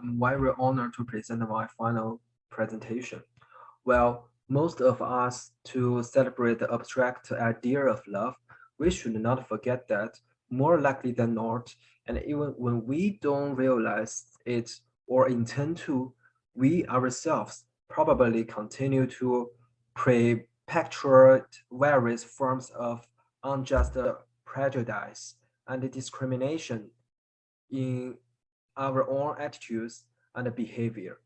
I'm very honored to present my final presentation. Well, most of us to celebrate the abstract idea of love, we should not forget that more likely than not, and even when we don't realize it or intend to, we ourselves probably continue to perpetuate various forms of unjust prejudice and discrimination in our own attitudes and behavior,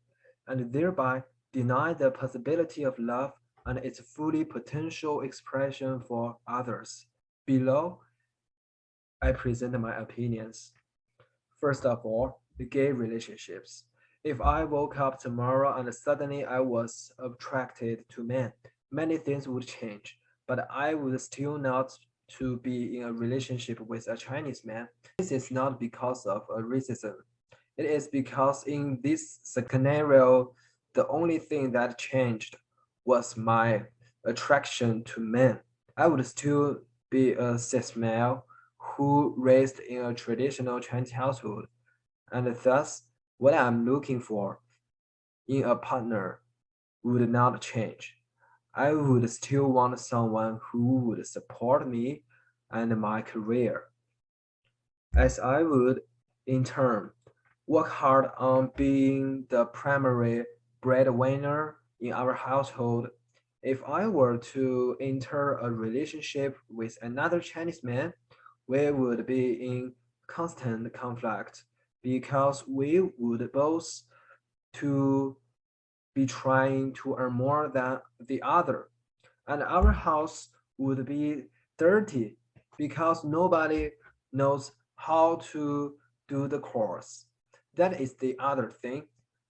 and thereby deny the possibility of love and its fully potential expression for others. Below, I present my opinions. First of all, the gay relationships. If I woke up tomorrow and suddenly I was attracted to men, many things would change, but I would still not to be in a relationship with a Chinese man. This is not because of a racism. It is because in this scenario, the only thing that changed was my attraction to men. I would still be a cis male who raised in a traditional Chinese household, and thus what I'm looking for in a partner would not change. I would still want someone who would support me and my career, as I would, in turn, work hard on being the primary breadwinner in our household. If I were to enter a relationship with another Chinese man, we would be in constant conflict because we would both to be trying to earn more than the other, and our house would be dirty because nobody knows how to do the chores. That is the other thing.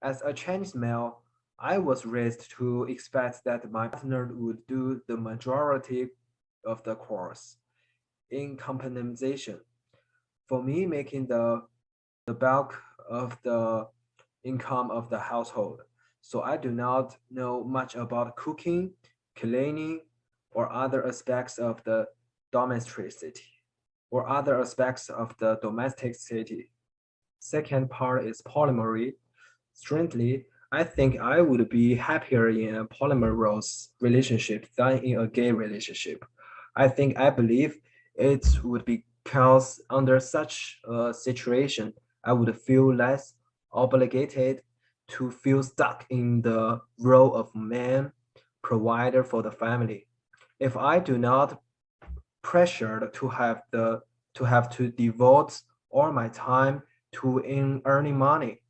As a Chinese male, I was raised to expect that my partner would do the majority of the chores in compensation for me making the bulk of the income of the household. So I do not know much about cooking, cleaning, or other aspects of the domesticity or other aspects of the domestic city. Second part is polyamory. Strangely, I think I would be happier in a polyamorous relationship than in a gay relationship. I believe it would be because under such a situation, I would feel less obligated to feel stuck in the role of man provider for the family. If I do not pressured to have to devote all my time to in earning money,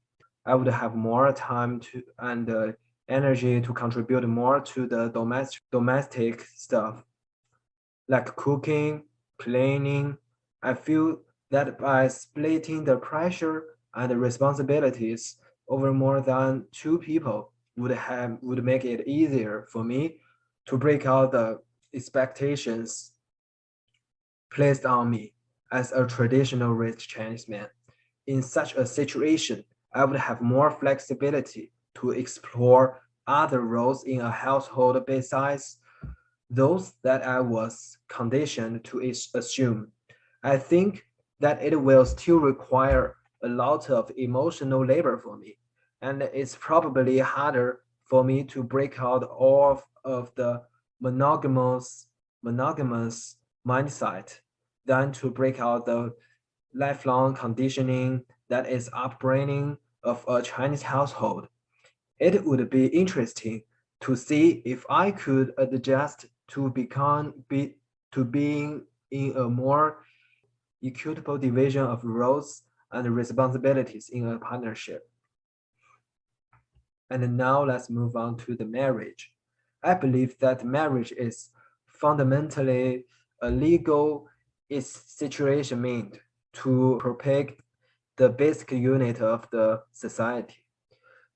I would have more time to and energy to contribute more to the domestic stuff like cooking, cleaning. I feel that by splitting the pressure and the responsibilities over more than two people would make it easier for me to break out the expectations placed on me as a traditional rich Chinese man. In such a situation, I would have more flexibility to explore other roles in a household besides those that I was conditioned to assume. I think that it will still require a lot of emotional labor for me, and it's probably harder for me to break out of the monogamous monogamous mindset than to break out the lifelong conditioning that is upbringing of a Chinese household. It would be interesting to see if I could adjust to being in a more equitable division of roles and responsibilities in a partnership. And now let's move on to the marriage. I believe that marriage is fundamentally a legal situation meant to propagate the basic unit of the society.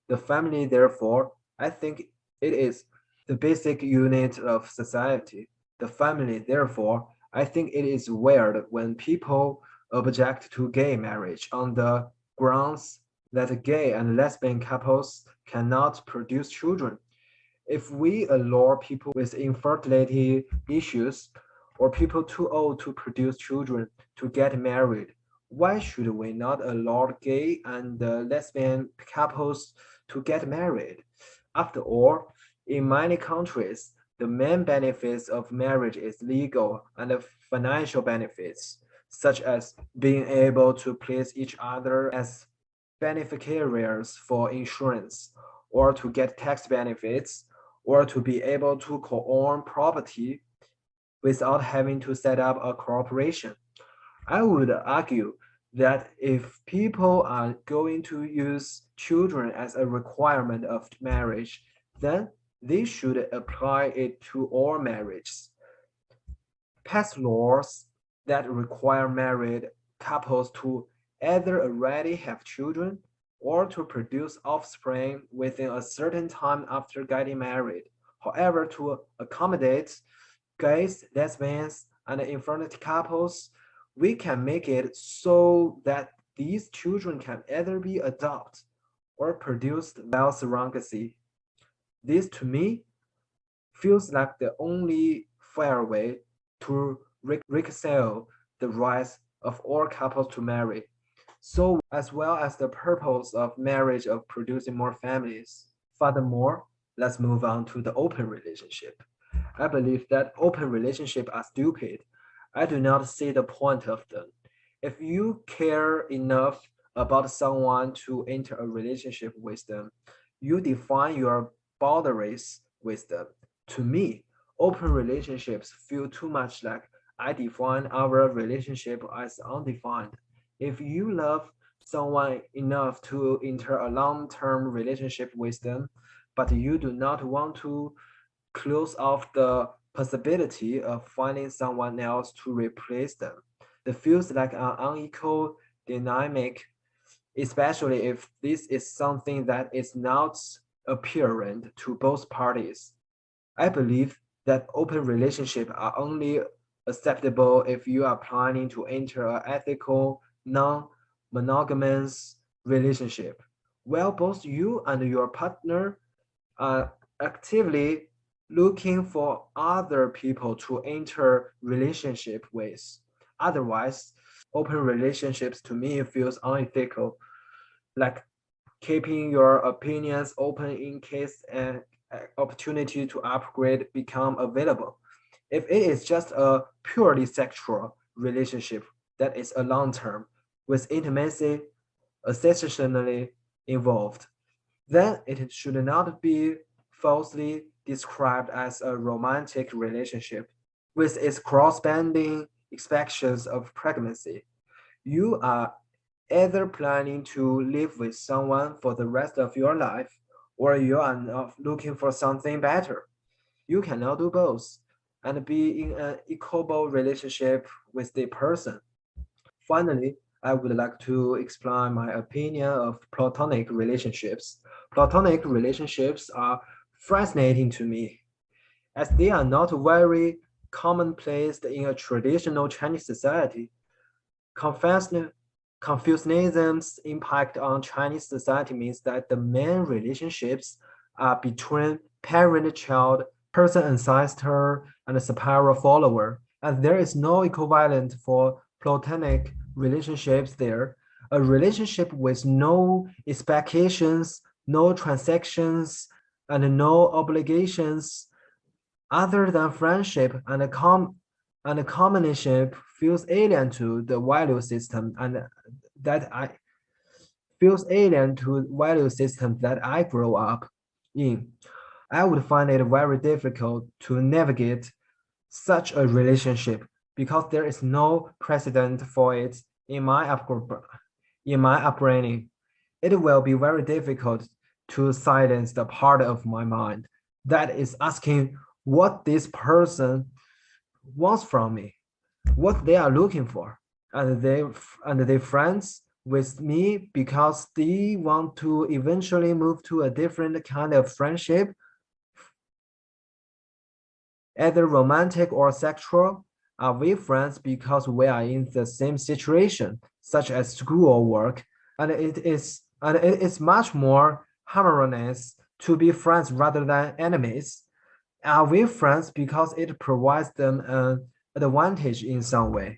The family, therefore, I think it is the basic unit of society. The family, therefore, I think it is weird when people object to gay marriage on the grounds that gay and lesbian couples cannot produce children. If we allow people with infertility issues or people too old to produce children to get married, Why should we not allow gay and lesbian couples to get married? After all, in many countries, the main benefits of marriage is legal and financial benefits, such as being able to place each other as beneficiaries for insurance, or to get tax benefits, or to be able to co-own property without having to set up a corporation. I would argue that if people are going to use children as a requirement of marriage, then they should apply it to all marriages. Pass laws that require married couples to either already have children or to produce offspring within a certain time after getting married. However, to accommodate gays, lesbians, and infertility couples, we can make it so that these children can either be adopted or produced via surrogacy. This, to me, feels like the only fair way to reconcile the rights of all couples to marry, so as well as the purpose of marriage of producing more families. Furthermore, let's move on to the open relationship. I believe that open relationships are stupid. I do not see the point of them. If you care enough about someone to enter a relationship with them, you define your boundaries with them. To me, open relationships feel too much like I define our relationship as undefined. If you love someone enough to enter a long-term relationship with them, but you do not want to close off the possibility of finding someone else to replace them. It feels like an unequal dynamic, especially if this is something that is not apparent to both parties. I believe that open relationships are only acceptable if you are planning to enter an ethical, non-monogamous relationship, while both you and your partner are actively looking for other people to enter relationship with. Otherwise, open relationships to me feels unethical, like keeping your opinions open in case an opportunity to upgrade become available. If it is just a purely sexual relationship that is a long term with intimacy essentially involved, then it should not be falsely described as a romantic relationship with its cross-bending expectations of pregnancy. You are either planning to live with someone for the rest of your life or you are not looking for something better. You cannot do both and be in an equable relationship with the person. Finally, I would like to explain my opinion of platonic relationships. Platonic relationships are fascinating to me as they are not very commonplace in a traditional Chinese society. Confucianism's impact on Chinese society means that the main relationships are between parent-child, person-ancestor, and spiral follower, and there is no equivalent for platonic relationships there. A relationship with no expectations, no transactions, and no obligations other than friendship and companionship feels alien to the value system and that I feels alien to value system that I grew up in. I would find it very difficult to navigate such a relationship because there is no precedent for it in my upbringing. It will be very difficult to silence the part of my mind that is asking what this person wants from me, what they are looking for, and they friends with me because they want to eventually move to a different kind of friendship, either romantic or sexual. Are we friends because we are in the same situation, such as school or work, and it is much more harmonious to be friends rather than enemies? Are we friends because it provides them an advantage in some way?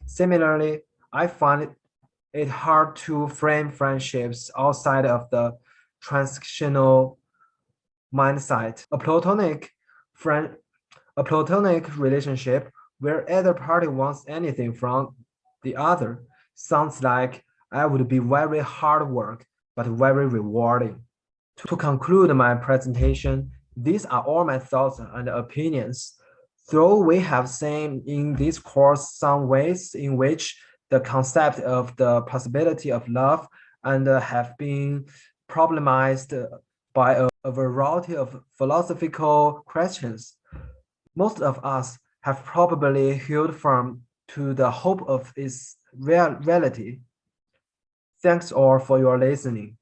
Similarly, I find it's hard to frame friendships outside of the transactional mindset. Friend, a platonic relationship where either party wants anything from the other sounds like I would be very hard work, but very rewarding. To conclude my presentation, these are all my thoughts and opinions. Though we have seen in this course some ways in which the concept of the possibility of love and have been problematized by a variety of philosophical questions, most of us have probably held firm to the hope of its reality. Thanks all for your listening.